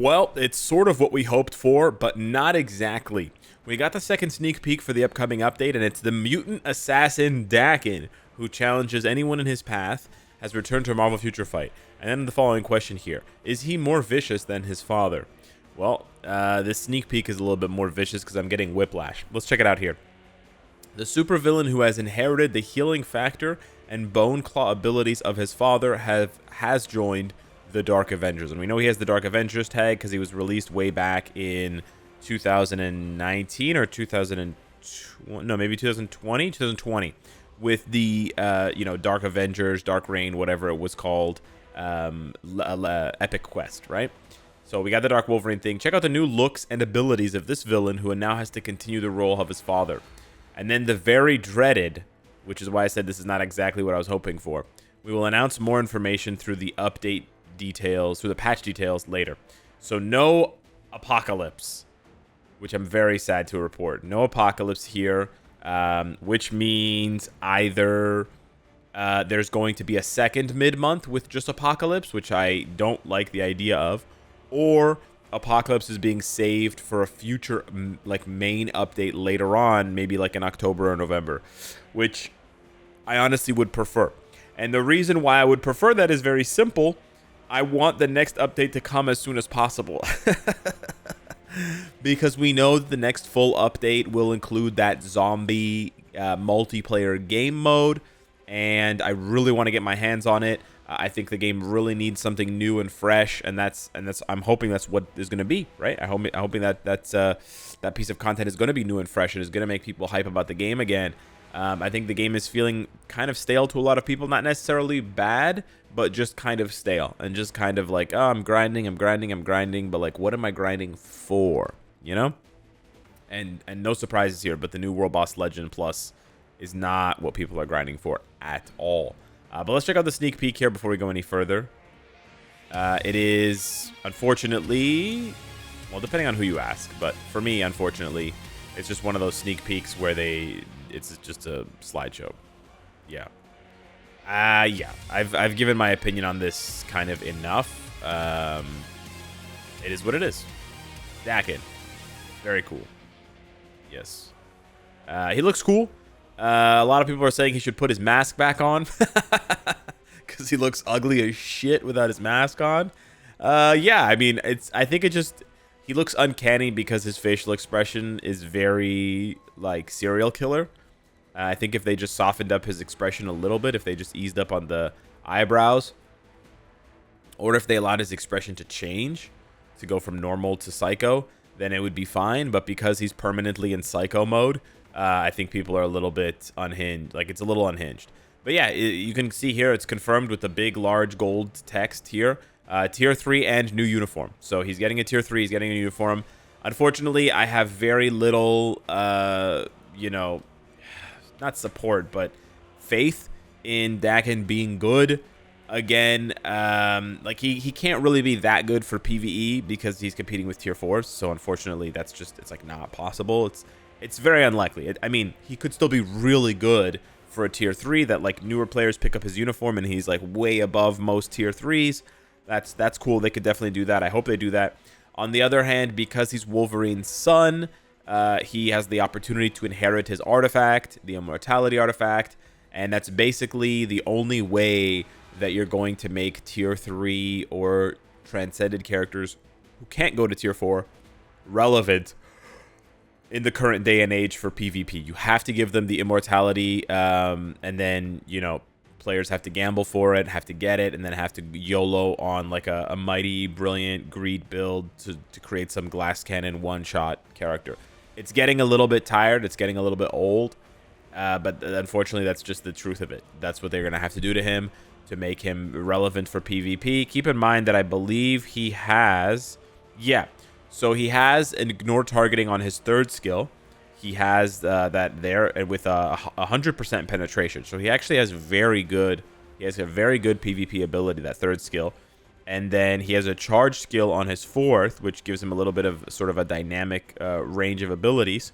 Well, it's sort of what we hoped for, but not exactly. We got the second sneak peek for the upcoming update, and it's the mutant assassin Daken, who challenges anyone in his path, has returned to a Marvel Future Fight. And then the following question here: is he more vicious than his father? Well, this sneak peek is a little bit more vicious because I'm getting whiplash. Let's check it out here. The supervillain who has inherited the healing factor and bone claw abilities of his father has joined the Dark Avengers. And we know he has the Dark Avengers tag because he was released way back in 2019 or 2020, no, maybe 2020, with the, Dark Avengers, Dark Reign, whatever it was called, Epic Quest, right? So we got the Dark Wolverine thing. Check out the new looks and abilities of this villain who now has to continue the role of his father. And then the very dreaded, which is why I said this is not exactly what I was hoping for. We will announce more information through the update details, through the patch details later. So no Apocalypse, which I'm very sad to report. No Apocalypse here, which means either there's going to be a second mid-month with just Apocalypse, which I don't like the idea of, or Apocalypse is being saved for a future main update later on, maybe like in October or November, which I honestly would prefer. And the reason why I would prefer that is very simple. I want the next update to come as soon as possible. Because we know that the next full update will include that zombie multiplayer game mode, and I really want to get my hands on it. I think the game really needs something new and fresh, and I'm hoping that's what is going to be, right? I'm hoping that that piece of content is going to be new and fresh and is going to make people hype about the game again. I think the game is feeling kind of stale to a lot of people, not necessarily bad, but just kind of stale and just kind of like, oh, I'm grinding, but like, what am I grinding for, you know? And no surprises here, but the new World Boss Legend Plus is not what people are grinding for at all. But let's check out the sneak peek here before we go any further. It is, unfortunately, well, depending on who you ask, but for me, unfortunately, it's just one of those sneak peeks where it's just a slideshow. Yeah. I've given my opinion on this kind of enough. It is what it is. Daken. Very cool. Yes. He looks cool. A lot of people are saying he should put his mask back on because he looks ugly as shit without his mask on. Yeah, I mean, I think he looks uncanny because his facial expression is very like serial killer. I think if they just softened up his expression a little bit, if they just eased up on the eyebrows, or if they allowed his expression to change, to go from normal to psycho, then it would be fine. But because he's permanently in psycho mode, I think people are a little bit unhinged. Like, it's a little unhinged. But yeah, you can see here, it's confirmed with the big, large gold text here. Tier 3 and new uniform. So he's getting a Tier 3, he's getting a uniform. Unfortunately, I have very little, not support, but faith in Daken being good. Again, he can't really be that good for PvE because he's competing with Tier 4s. So unfortunately, it's like not possible. It's very unlikely. I mean, he could still be really good for a Tier 3 that like newer players pick up his uniform and he's like way above most Tier 3s. That's cool. They could definitely do that. I hope they do that. On the other hand, because he's Wolverine's son, he has the opportunity to inherit his artifact, the immortality artifact, and that's basically the only way that you're going to make Tier 3 or transcended characters who can't go to Tier 4 relevant in the current day and age for PvP. You have to give them the immortality, and then, players have to gamble for it, have to get it, and then have to YOLO on like a mighty, brilliant greed build to create some glass cannon one-shot character. It's getting a little bit tired. It's getting a little bit old, but unfortunately, that's just the truth of it. That's what they're going to have to do to him to make him relevant for PvP. Keep in mind that I believe he has... Yeah, so he has an ignore targeting on his third skill. He has that there with 100% penetration. So he actually has very good... He has a very good PvP ability, that third skill. And then he has a charge skill on his fourth, which gives him a little bit of sort of a dynamic range of abilities.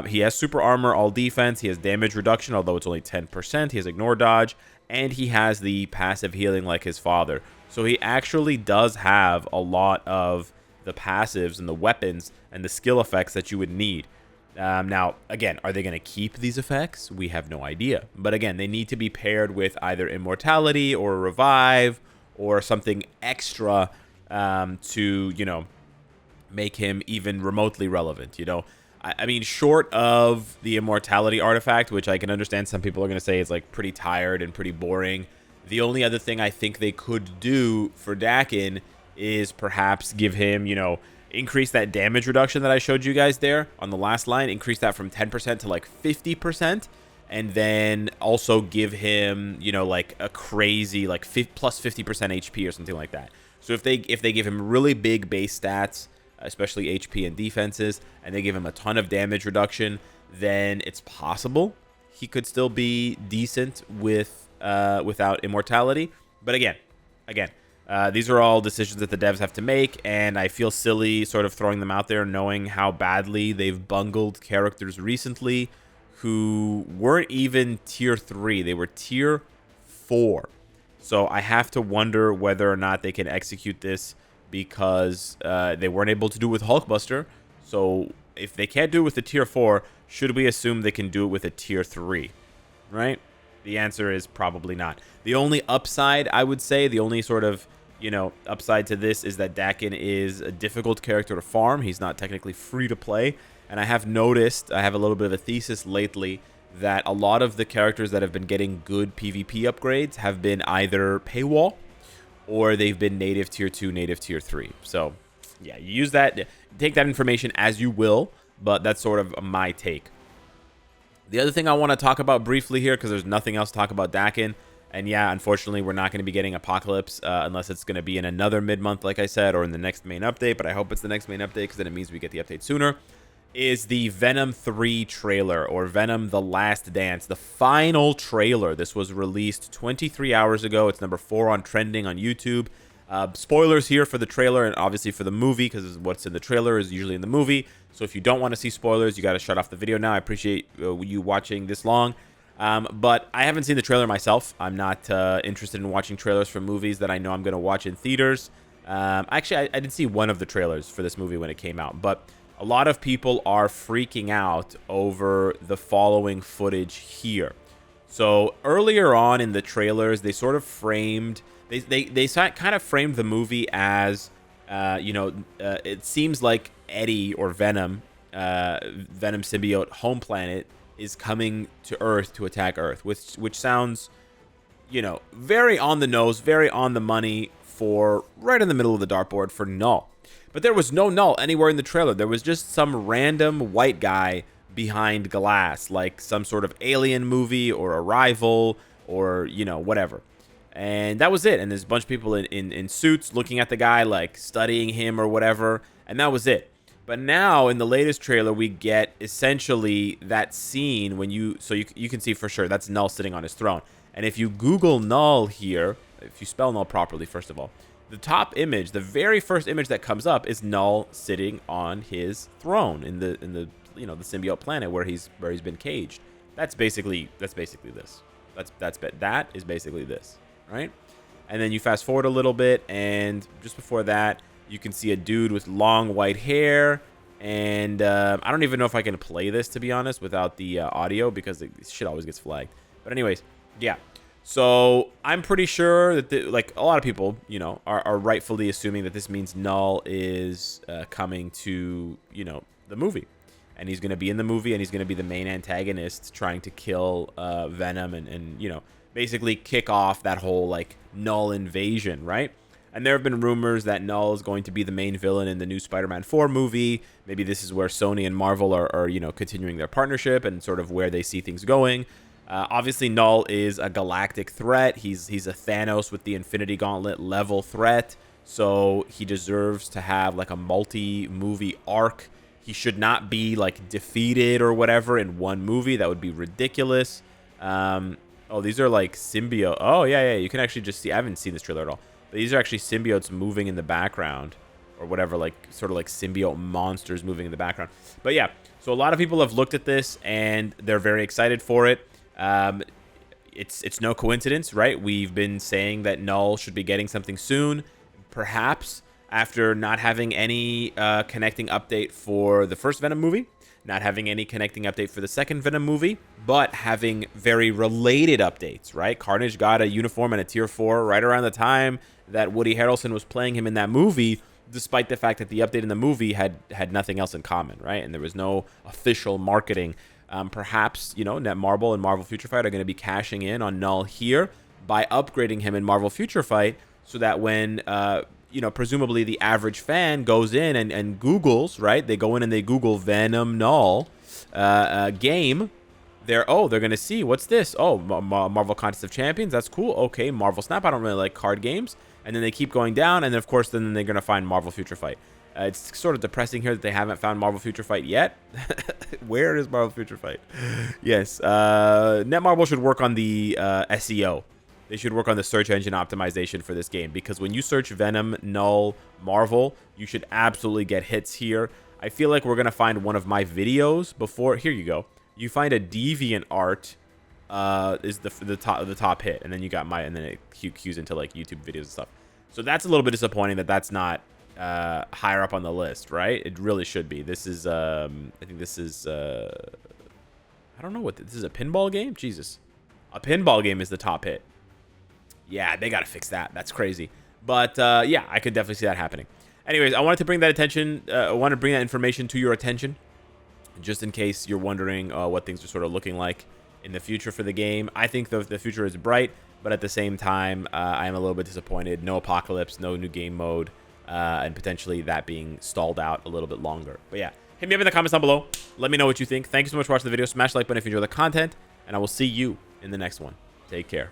He has super armor, all defense. He has damage reduction, although it's only 10%. He has ignore dodge. And he has the passive healing like his father. So he actually does have a lot of the passives and the weapons and the skill effects that you would need. Now, again, are they going to keep these effects? We have no idea. But again, they need to be paired with either immortality or revive or something extra to, you know, make him even remotely relevant, you know? I mean, short of the immortality artifact, which I can understand some people are going to say is like pretty tired and pretty boring, the only other thing I think they could do for Daken is perhaps give him, you know, increase that damage reduction that I showed you guys there on the last line, increase that from 10% to like 50%, and then also give him, you know, like a crazy like plus 50% HP or something like that. So if they give him really big base stats, especially HP and defenses, and they give him a ton of damage reduction, then it's possible he could still be decent with without immortality. But again, these are all decisions that the devs have to make, and I feel silly sort of throwing them out there knowing how badly they've bungled characters recently who weren't even tier 3. They were tier 4. So I have to wonder whether or not they can execute this because they weren't able to do it with Hulkbuster. So if they can't do it with a tier 4, should we assume they can do it with a tier 3? Right? The answer is probably not. The only upside, I would say, the only sort of, you know, upside to this is that Daken is a difficult character to farm. He's not technically free to play. And I have noticed, I have a little bit of a thesis lately, that a lot of the characters that have been getting good PvP upgrades have been either paywall or they've been native tier 2, native tier 3. So, yeah, you use that, take that information as you will, but that's sort of my take. The other thing I want to talk about briefly here, because there's nothing else to talk about Daken, and yeah, unfortunately, we're not going to be getting Apocalypse unless it's going to be in another mid-month, like I said, or in the next main update, but I hope it's the next main update because then it means we get the update sooner, is the Venom 3 trailer, or Venom The Last Dance, the final trailer. This was released 23 hours ago. It's number 4 on trending on YouTube. Spoilers here for the trailer and obviously for the movie, because what's in the trailer is usually in the movie. So if you don't want to see spoilers, you got to shut off the video now. I appreciate you watching this long. But I haven't seen the trailer myself. I'm not interested in watching trailers for movies that I know I'm going to watch in theaters. Actually, I did see one of the trailers for this movie when it came out, but a lot of people are freaking out over the following footage here. So earlier on in the trailers, they sort of framed, they kind of framed the movie as, you know, it seems like Eddie or Venom, Venom symbiote home planet is coming to Earth to attack Earth, which sounds, you know, very on the nose, very on the money for right in the middle of the dartboard for Knull. But there was no Knull anywhere in the trailer. There was just some random white guy behind glass, like some sort of alien movie or Arrival or, you know, whatever. And that was it. And there's a bunch of people in suits looking at the guy, like studying him or whatever. And that was it. But now in the latest trailer, we get essentially that scene when you can see for sure that's Knull sitting on his throne. And if you Google Knull here, if you spell Knull properly, first of all, the top image, the very first image that comes up is Knull sitting on his throne in the you know, the symbiote planet where he's been caged. That's basically this. That is basically this, right? And then you fast forward a little bit, and just before that, you can see a dude with long white hair. And I don't even know if I can play this, to be honest, without the audio, because shit always gets flagged. But anyways, yeah. So I'm pretty sure that, like, a lot of people, you know, are rightfully assuming that this means Knull is coming to, you know, the movie. And he's going to be in the movie, and he's going to be the main antagonist trying to kill Venom and, you know, basically kick off that whole, like, Knull invasion, right? And there have been rumors that Knull is going to be the main villain in the new Spider-Man 4 movie. Maybe this is where Sony and Marvel are, you know, continuing their partnership and sort of where they see things going. Obviously, Knull is a galactic threat. He's a Thanos with the Infinity Gauntlet level threat. So he deserves to have, like, a multi-movie arc. He should not be, like, defeated or whatever in one movie. That would be ridiculous. Oh, these are, like, symbiote. Oh, yeah. You can actually just see. I haven't seen this trailer at all. But these are actually symbiotes moving in the background. Or whatever, like, sort of like symbiote monsters moving in the background. But, yeah. So a lot of people have looked at this, and they're very excited for it. It's no coincidence, right? We've been saying that Knull should be getting something soon. Perhaps after not having any connecting update for the first Venom movie, not having any connecting update for the second Venom movie, but having very related updates, right? Carnage got a uniform and a tier 4 right around the time that Woody Harrelson was playing him in that movie, despite the fact that the update in the movie had nothing else in common, right? And there was no official marketing. Perhaps, you know, Netmarble and Marvel Future Fight are going to be cashing in on Knull here by upgrading him in Marvel Future Fight, so that when you know, presumably the average fan goes in and Googles, right? They go in and they Google Venom Knull game. They're going to see, what's this? Oh, Marvel Contest of Champions. That's cool. Okay, Marvel Snap. I don't really like card games. And then they keep going down. And then, of course, then they're going to find Marvel Future Fight. It's sort of depressing here that they haven't found Marvel Future Fight yet. Where is Marvel Future Fight? Yes. Netmarble should work on the SEO. They should work on the search engine optimization for this game, because when you search Venom, Knull, Marvel, you should absolutely get hits here. I feel like we're going to find one of my videos before. Here you go. You find a deviant art is the top hit, and then you got and then it cues into like YouTube videos and stuff. So that's a little bit disappointing that that's not higher up on the list, right? It really should be. This is I think this is I don't know what this is, a pinball game? Jesus. A pinball game is the top hit. Yeah, they got to fix that. That's crazy. But yeah, I could definitely see that happening. Anyways, I wanted to bring that attention. I want to bring that information to your attention, just in case you're wondering what things are sort of looking like in the future for the game. I think the future is bright, but at the same time, I am a little bit disappointed. No Apocalypse, no new game mode, and potentially that being stalled out a little bit longer. But yeah, hit me up in the comments down below. Let me know what you think. Thank you so much for watching the video. Smash the like button if you enjoy the content, and I will see you in the next one. Take care.